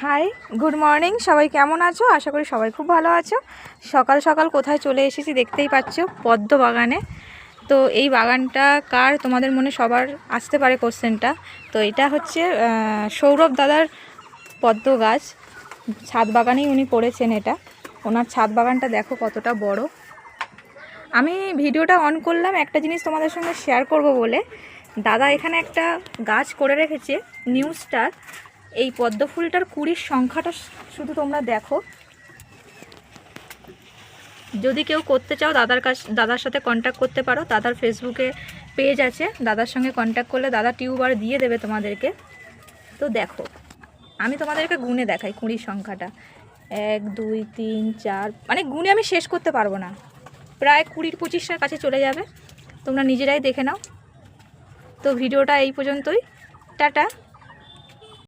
High, good morning. সবাই কেমন আছো? আশা করি সবাই খুব ভালো আছো। সকাল সকাল কোথায় চলে এসেছি দেখতেই পাচ্ছ, পদ্ম বাগানে। তো এই বাগানটা কার, তোমাদের মনে সবার আসতে পারে কোশ্চেনটা। তো এটা হচ্ছে সৌরভ দাদার পদ্ম গাছ, ছাদ বাগানেই উনি করেছেন এটা। ওনার ছাদ বাগানটা দেখো কতটা বড়। আমি ভিডিওটা অন করলাম একটা জিনিস তোমাদের সঙ্গে শেয়ার করব বলে। দাদা এখানে একটা গাছ করে রেখেছে, নিউ স্টার। এই পদ্ম ফুলটার কুড়ির সংখ্যাটা শুধু তোমরা দেখো। যদি কেউ করতে চাও দাদার সাথে কন্ট্যাক্ট করতে পারো। দাদার ফেসবুকে পেজ আছে, দাদার সঙ্গে কন্ট্যাক্ট করলে দাদা টিউবার দিয়ে দেবে তোমাদেরকে। তো দেখো, আমি তোমাদেরকে গুনে দেখাই কুড়ির সংখ্যাটা। 1 2 3 4, মানে গুনে আমি শেষ করতে পারবো না, প্রায় 20-25টার কাছে চলে যাবে। তোমরা নিজেরাই দেখে নাও। তো ভিডিওটা এই পর্যন্তই, টাটা।